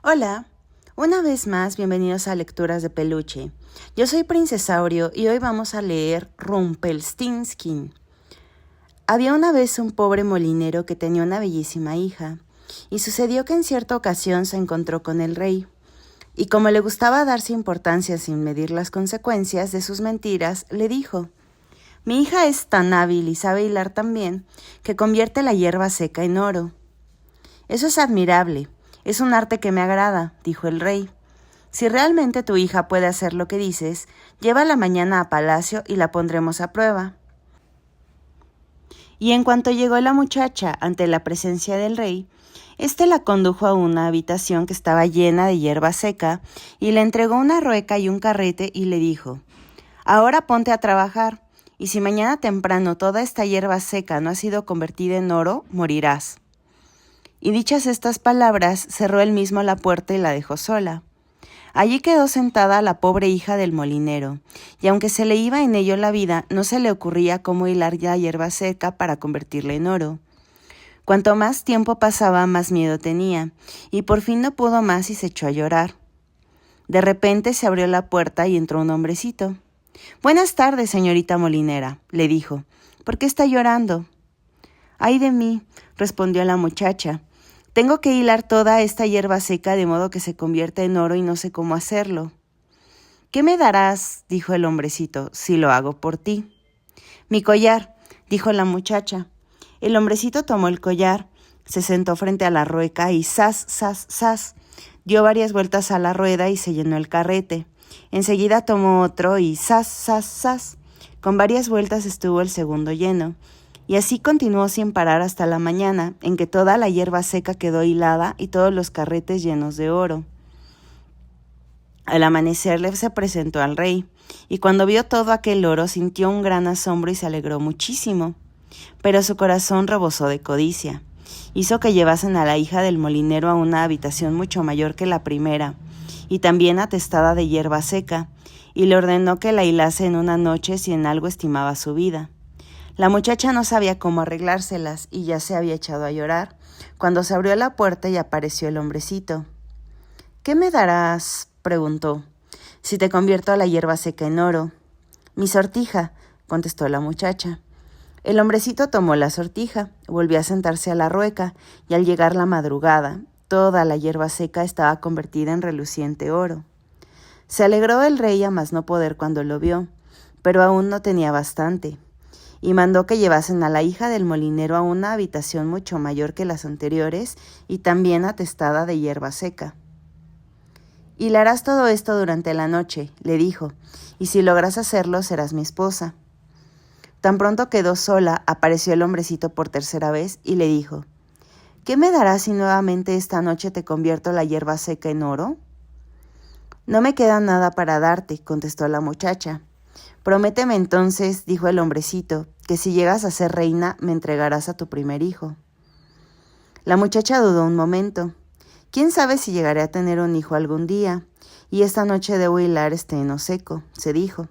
Hola, una vez más bienvenidos a Lecturas de Peluche. Yo soy Princesaurio y hoy vamos a leer Rumpelstiltskin. Había una vez un pobre molinero que tenía una bellísima hija, y sucedió que en cierta ocasión se encontró con el rey. Y como le gustaba darse importancia sin medir las consecuencias de sus mentiras, le dijo: «Mi hija es tan hábil y sabe hilar tan bien que convierte la hierba seca en oro». «Eso es admirable. Es un arte que me agrada», dijo el rey. «Si realmente tu hija puede hacer lo que dices, llévala mañana a palacio y la pondremos a prueba». Y en cuanto llegó la muchacha ante la presencia del rey, éste la condujo a una habitación que estaba llena de hierba seca y le entregó una rueca y un carrete y le dijo: «Ahora ponte a trabajar, y si mañana temprano toda esta hierba seca no ha sido convertida en oro, morirás». Y dichas estas palabras, cerró él mismo la puerta y la dejó sola. Allí quedó sentada la pobre hija del molinero, y aunque se le iba en ello la vida, no se le ocurría cómo hilar la hierba seca para convertirla en oro. Cuanto más tiempo pasaba, más miedo tenía, y por fin no pudo más y se echó a llorar. De repente se abrió la puerta y entró un hombrecito. «Buenas tardes, señorita molinera», le dijo. «¿Por qué está llorando?» «Ay de mí», respondió la muchacha. «Tengo que hilar toda esta hierba seca de modo que se convierta en oro y no sé cómo hacerlo». «¿Qué me darás?», dijo el hombrecito, «si lo hago por ti». «Mi collar», dijo la muchacha. El hombrecito tomó el collar, se sentó frente a la rueca y ¡zas, zas, zas! Dio varias vueltas a la rueda y se llenó el carrete. Enseguida tomó otro y ¡zas, zas, zas! Con varias vueltas estuvo el segundo lleno. Y así continuó sin parar hasta la mañana, en que toda la hierba seca quedó hilada y todos los carretes llenos de oro. Al amanecer se presentó al rey, y cuando vio todo aquel oro sintió un gran asombro y se alegró muchísimo. Pero su corazón rebosó de codicia. Hizo que llevasen a la hija del molinero a una habitación mucho mayor que la primera, y también atestada de hierba seca, y le ordenó que la hilase en una noche si en algo estimaba su vida. La muchacha no sabía cómo arreglárselas y ya se había echado a llorar, cuando se abrió la puerta y apareció el hombrecito. «¿Qué me darás?», preguntó, «si te convierto a la hierba seca en oro». «Mi sortija», contestó la muchacha. El hombrecito tomó la sortija, volvió a sentarse a la rueca, y al llegar la madrugada, toda la hierba seca estaba convertida en reluciente oro. Se alegró el rey a más no poder cuando lo vio, pero aún no tenía bastante, y mandó que llevasen a la hija del molinero a una habitación mucho mayor que las anteriores y también atestada de hierba seca. «Hilarás todo esto durante la noche», le dijo, «y si logras hacerlo serás mi esposa». Tan pronto quedó sola, apareció el hombrecito por tercera vez y le dijo: «¿Qué me darás si nuevamente esta noche te convierto la hierba seca en oro?» «No me queda nada para darte», contestó la muchacha. «Prométeme entonces», dijo el hombrecito, «que si llegas a ser reina me entregarás a tu primer hijo». La muchacha dudó un momento. «¿Quién sabe si llegaré a tener un hijo algún día? Y esta noche debo hilar este heno seco», se dijo.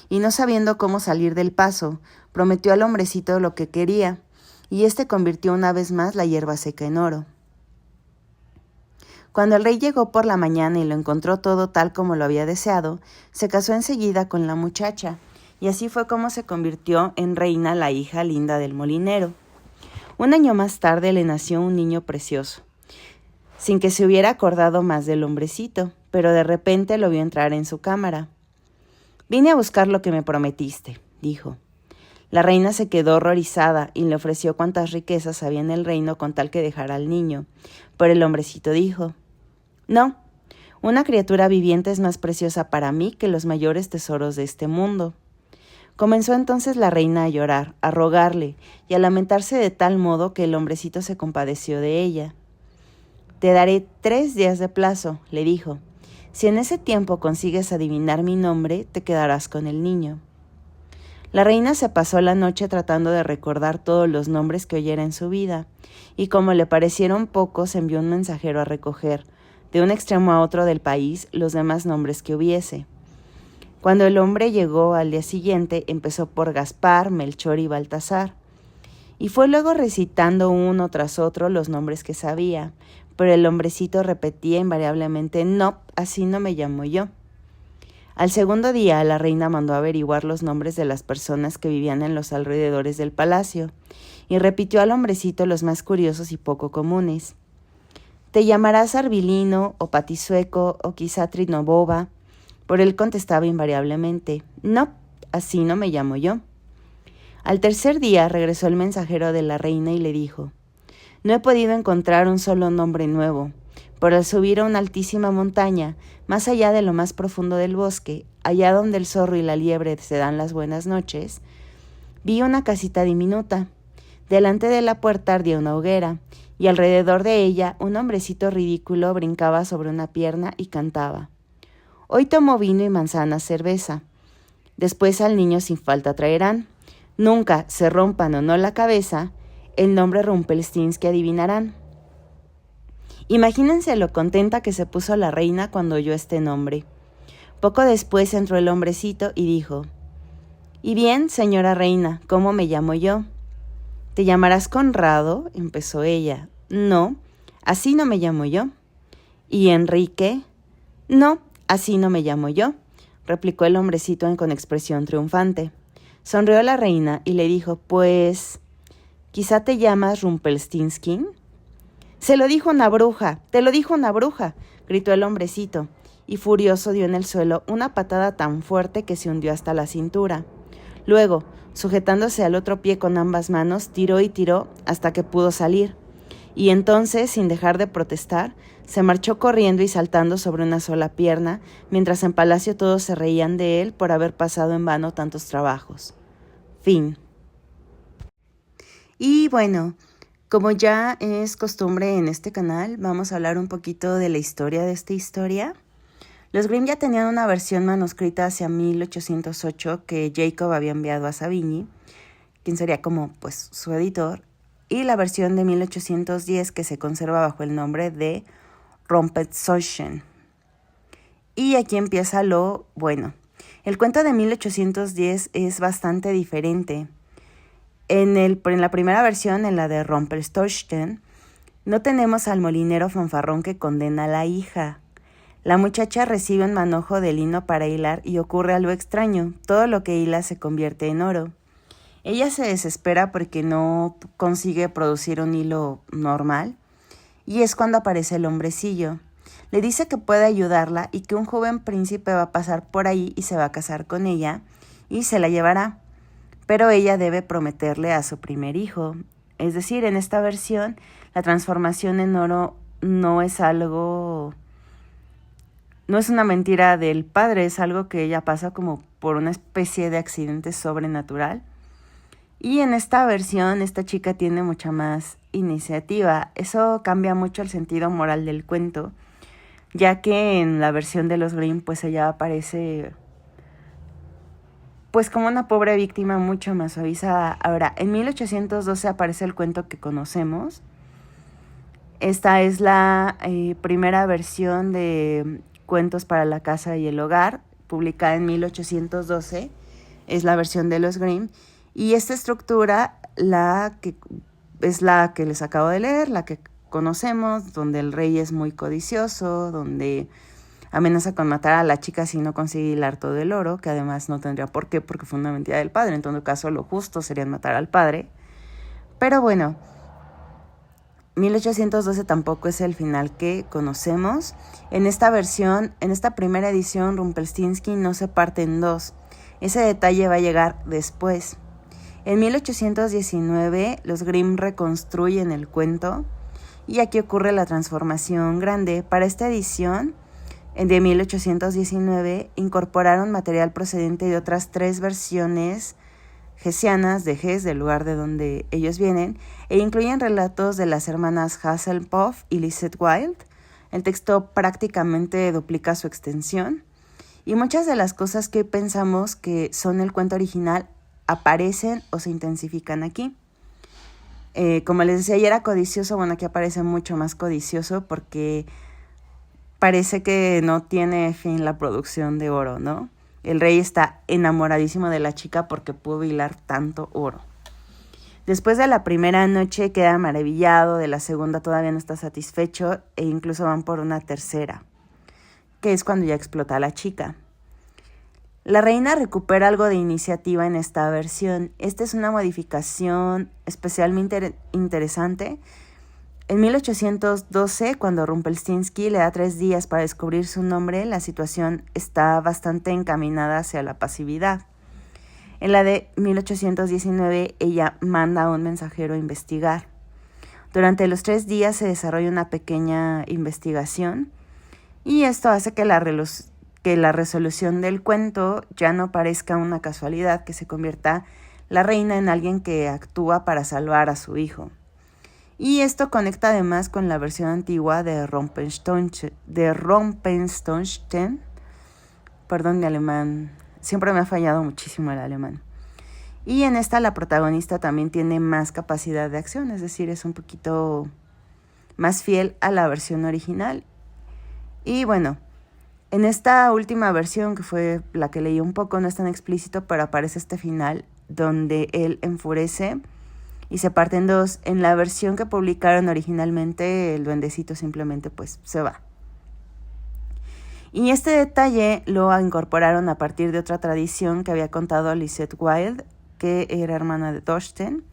Y no sabiendo cómo salir del paso, prometió al hombrecito lo que quería, y éste convirtió una vez más la hierba seca en oro. Cuando el rey llegó por la mañana y lo encontró todo tal como lo había deseado, se casó enseguida con la muchacha, y así fue como se convirtió en reina la hija linda del molinero. Un año más tarde le nació un niño precioso, sin que se hubiera acordado más del hombrecito, pero de repente lo vio entrar en su cámara. «Vine a buscar lo que me prometiste», dijo. La reina se quedó horrorizada y le ofreció cuantas riquezas había en el reino con tal que dejara al niño, pero el hombrecito dijo: «No, una criatura viviente es más preciosa para mí que los mayores tesoros de este mundo». Comenzó entonces la reina a llorar, a rogarle y a lamentarse de tal modo que el hombrecito se compadeció de ella. «Te daré 3 días de plazo», le dijo. «Si en ese tiempo consigues adivinar mi nombre, te quedarás con el niño». La reina se pasó la noche tratando de recordar todos los nombres que oyera en su vida, y como le parecieron pocos, envió un mensajero a recoger, de un extremo a otro del país, los demás nombres que hubiese. Cuando el hombre llegó al día siguiente, empezó por Gaspar, Melchor y Baltasar, y fue luego recitando uno tras otro los nombres que sabía, pero el hombrecito repetía invariablemente: no, así no me llamo yo. Al segundo día, la reina mandó averiguar los nombres de las personas que vivían en los alrededores del palacio, y repitió al hombrecito los más curiosos y poco comunes. «Te llamarás Arvilino, o Patisueco, o quizá Trinoboba», pero él contestaba invariablemente: no, así no me llamo yo. Al tercer día regresó el mensajero de la reina y le dijo: «No he podido encontrar un solo nombre nuevo, pero al subir a una altísima montaña, más allá de lo más profundo del bosque, allá donde el zorro y la liebre se dan las buenas noches, vi una casita diminuta. Delante de la puerta ardía una hoguera, y alrededor de ella un hombrecito ridículo brincaba sobre una pierna y cantaba: hoy tomo vino y manzana cerveza. Después al niño sin falta traerán. Nunca se rompan o no la cabeza, el nombre Rumpelstiltskin adivinarán». Imagínense lo contenta que se puso la reina cuando oyó este nombre. Poco después entró el hombrecito y dijo: «Y bien, señora reina, ¿cómo me llamo yo?». «¿Te llamarás Conrado?», empezó ella. «No, así no me llamo yo». «¿Y Enrique?». «No, así no me llamo yo», replicó el hombrecito con expresión triunfante. Sonrió la reina y le dijo: «Pues, ¿quizá te llamas Rumpelstiltskin?». «Se lo dijo una bruja, te lo dijo una bruja», gritó el hombrecito, y furioso dio en el suelo una patada tan fuerte que se hundió hasta la cintura. Luego, sujetándose al otro pie con ambas manos, tiró y tiró hasta que pudo salir, y entonces, sin dejar de protestar, se marchó corriendo y saltando sobre una sola pierna, mientras en palacio todos se reían de él por haber pasado en vano tantos trabajos. Fin. Y bueno, como ya es costumbre en este canal, vamos a hablar un poquito de la historia de esta historia. Los Grimm ya tenían una versión manuscrita hacia 1808 que Jacob había enviado a Savigny, quien sería como pues su editor, y la versión de 1810 que se conserva bajo el nombre de Rumpelstiltskin. Y aquí empieza lo bueno. El cuento de 1810 es bastante diferente. En la primera versión, en la de Rumpelstiltskin, no tenemos al molinero fanfarrón que condena a la hija. La muchacha recibe un manojo de lino para hilar y ocurre algo extraño. Todo lo que hila se convierte en oro. Ella se desespera porque no consigue producir un hilo normal, y es cuando aparece el hombrecillo. Le dice que puede ayudarla y que un joven príncipe va a pasar por ahí y se va a casar con ella y se la llevará. Pero ella debe prometerle a su primer hijo. Es decir, en esta versión, la transformación en oro no es una mentira del padre, es algo que ella pasa como por una especie de accidente sobrenatural. Y en esta versión, esta chica tiene mucha más iniciativa. Eso cambia mucho el sentido moral del cuento, ya que en la versión de los Grimm, pues ella aparece pues como una pobre víctima mucho más suavizada. Ahora, en 1812 aparece el cuento que conocemos. Esta es la primera versión de Cuentos para la casa y el hogar, publicada en 1812. Es la versión de los Grimm. Y esta estructura es la que les acabo de leer, la que conocemos, donde el rey es muy codicioso, donde amenaza con matar a la chica si no consigue hilar todo el oro, que además no tendría por qué, porque fue una mentira del padre. En todo caso, lo justo sería matar al padre. Pero bueno, 1812 tampoco es el final que conocemos. En esta versión, en esta primera edición, Rumpelstiltskin no se parte en dos. Ese detalle va a llegar después. En 1819, los Grimm reconstruyen el cuento y aquí ocurre la transformación grande. Para esta edición de 1819 incorporaron material procedente de otras 3 versiones hessianas de Hesse, del lugar de donde ellos vienen, e incluyen relatos de las hermanas Hasselhoff y Lisette Wilde. El texto prácticamente duplica su extensión y muchas de las cosas que pensamos que son el cuento original aparecen o se intensifican aquí. Como les decía, ya era codicioso, bueno, aquí aparece mucho más codicioso porque parece que no tiene fin la producción de oro, ¿no? El rey está enamoradísimo de la chica porque pudo hilar tanto oro. Después de la primera noche queda maravillado, de la segunda todavía no está satisfecho e incluso van por una tercera, que es cuando ya explota la chica. La reina recupera algo de iniciativa en esta versión. Esta es una modificación especialmente interesante. En 1812, cuando Rumpelstiltskin le da 3 días para descubrir su nombre, la situación está bastante encaminada hacia la pasividad. En la de 1819, ella manda a un mensajero a investigar. Durante los 3 días se desarrolla una pequeña investigación y esto hace que la resolución del cuento ya no parezca una casualidad, que se convierta la reina en alguien que actúa para salvar a su hijo. Y esto conecta además con la versión antigua de Rumpelstiltskin. Perdón, mi alemán. Siempre me ha fallado muchísimo el alemán. Y en esta la protagonista también tiene más capacidad de acción, es decir, es un poquito más fiel a la versión original. Y bueno, en esta última versión, que fue la que leí un poco, no es tan explícito, pero aparece este final donde él enfurece y se parte en 2. En la versión que publicaron originalmente, el duendecito simplemente pues se va. Y este detalle lo incorporaron a partir de otra tradición que había contado Lisette Wilde, que era hermana de Thorsten.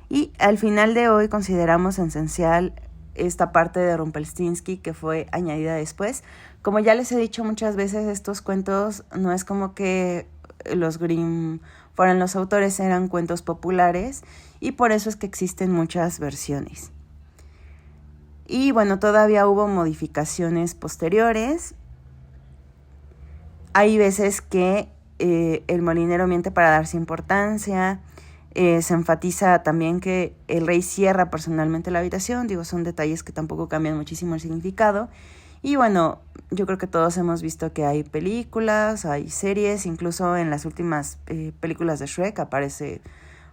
Y al final de hoy consideramos esencial esta parte de Rumpelstiltskin que fue añadida después. Como ya les he dicho muchas veces, estos cuentos no es como que los Grimm fueran los autores, eran cuentos populares y por eso es que existen muchas versiones. Y bueno, todavía hubo modificaciones posteriores. Hay veces que el molinero miente para darse importancia. Se enfatiza también que el rey cierra personalmente la habitación. Digo, son detalles que tampoco cambian muchísimo el significado. Y bueno, yo creo que todos hemos visto que hay películas, hay series, incluso en las últimas películas de Shrek aparece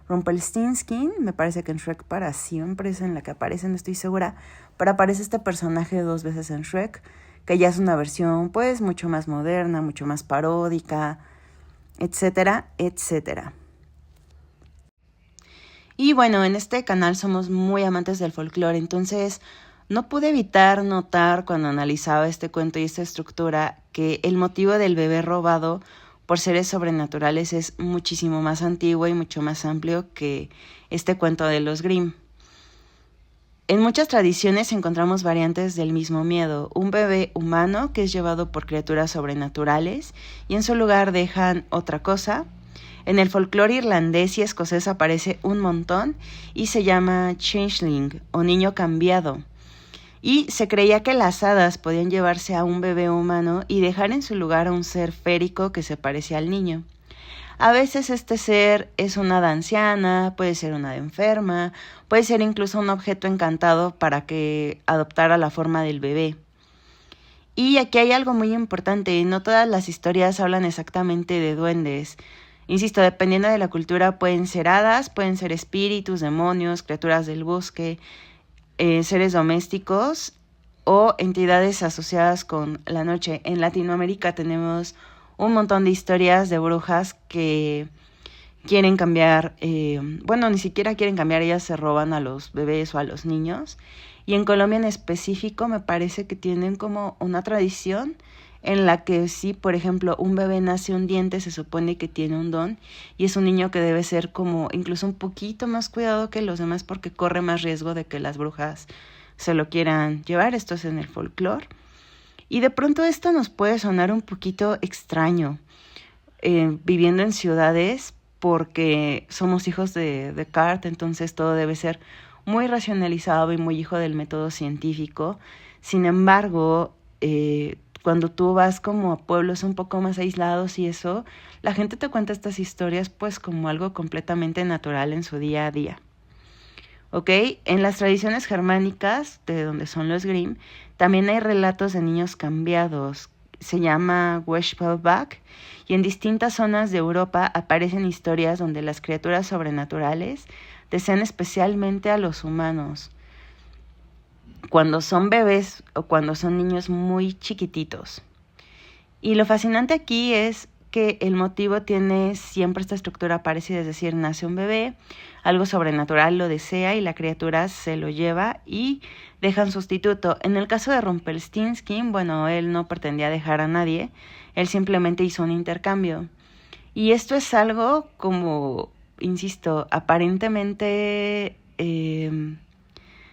Rumpelstiltskin. Me parece que en Shrek para siempre es en la que aparece, no estoy segura, pero aparece este personaje 2 veces en Shrek, que ya es una versión pues mucho más moderna, mucho más paródica, etcétera, etcétera. Y bueno, en este canal somos muy amantes del folclore, entonces no pude evitar notar cuando analizaba este cuento y esta estructura que el motivo del bebé robado por seres sobrenaturales es muchísimo más antiguo y mucho más amplio que este cuento de los Grimm. En muchas tradiciones encontramos variantes del mismo miedo, un bebé humano que es llevado por criaturas sobrenaturales y en su lugar dejan otra cosa. En el folclore irlandés y escocés aparece un montón y se llama changeling o niño cambiado. Y se creía que las hadas podían llevarse a un bebé humano y dejar en su lugar a un ser férico que se parecía al niño. A veces este ser es una hada anciana, puede ser una hada enferma, puede ser incluso un objeto encantado para que adoptara la forma del bebé. Y aquí hay algo muy importante, no todas las historias hablan exactamente de duendes. Insisto, dependiendo de la cultura pueden ser hadas, pueden ser espíritus, demonios, criaturas del bosque, seres domésticos o entidades asociadas con la noche. En Latinoamérica tenemos un montón de historias de brujas que quieren cambiar, ni siquiera quieren cambiar, ellas se roban a los bebés o a los niños. Y en Colombia en específico me parece que tienen como una tradición en la que si, por ejemplo, un bebé nace un diente, se supone que tiene un don y es un niño que debe ser como incluso un poquito más cuidado que los demás porque corre más riesgo de que las brujas se lo quieran llevar. Esto es en el folclore. Y de pronto esto nos puede sonar un poquito extraño viviendo en ciudades porque somos hijos de Descartes, entonces todo debe ser muy racionalizado y muy hijo del método científico. Sin embargo, cuando tú vas como a pueblos un poco más aislados y eso, la gente te cuenta estas historias pues como algo completamente natural en su día a día. ¿Ok? En las tradiciones germánicas, de donde son los Grimm, también hay relatos de niños cambiados. Se llama Wechselbalg y en distintas zonas de Europa aparecen historias donde las criaturas sobrenaturales desean especialmente a los humanos cuando son bebés o cuando son niños muy chiquititos. Y lo fascinante aquí es que el motivo tiene siempre esta estructura parecida, es decir, nace un bebé, algo sobrenatural lo desea y la criatura se lo lleva y deja un sustituto. En el caso de Rumpelstiltskin, bueno, él no pretendía dejar a nadie, él simplemente hizo un intercambio. Y esto es algo como, insisto, aparentemente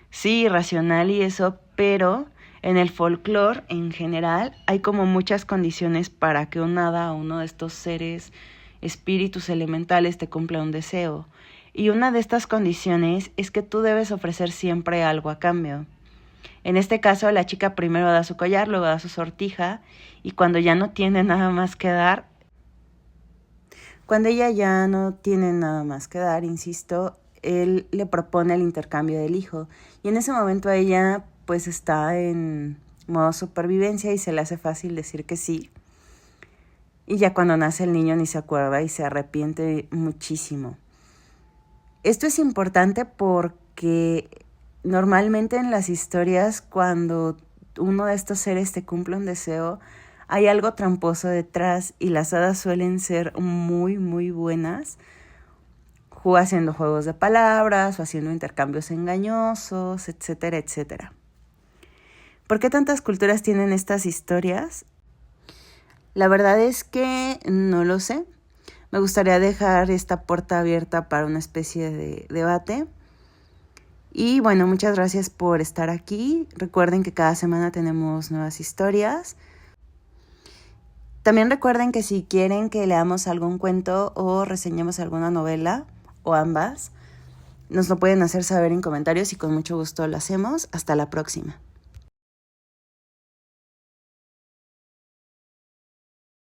sí, racional y eso, pero en el folclore en general hay como muchas condiciones para que un hada o uno de estos seres, espíritus elementales, te cumpla un deseo. Y una de estas condiciones es que tú debes ofrecer siempre algo a cambio. En este caso, la chica primero da su collar, luego da su sortija, y cuando ella ya no tiene nada más que dar, insisto, él le propone el intercambio del hijo. Y en ese momento ella pues está en modo supervivencia y se le hace fácil decir que sí. Y ya cuando nace el niño ni se acuerda y se arrepiente muchísimo. Esto es importante porque normalmente en las historias, cuando uno de estos seres te cumple un deseo, hay algo tramposo detrás y las hadas suelen ser muy, muy buenas haciendo juegos de palabras o haciendo intercambios engañosos, etcétera, etcétera. ¿Por qué tantas culturas tienen estas historias? La verdad es que no lo sé. Me gustaría dejar esta puerta abierta para una especie de debate. Y bueno, muchas gracias por estar aquí. Recuerden que cada semana tenemos nuevas historias. También recuerden que si quieren que leamos algún cuento o reseñemos alguna novela, o ambas, nos lo pueden hacer saber en comentarios y con mucho gusto lo hacemos. Hasta la próxima.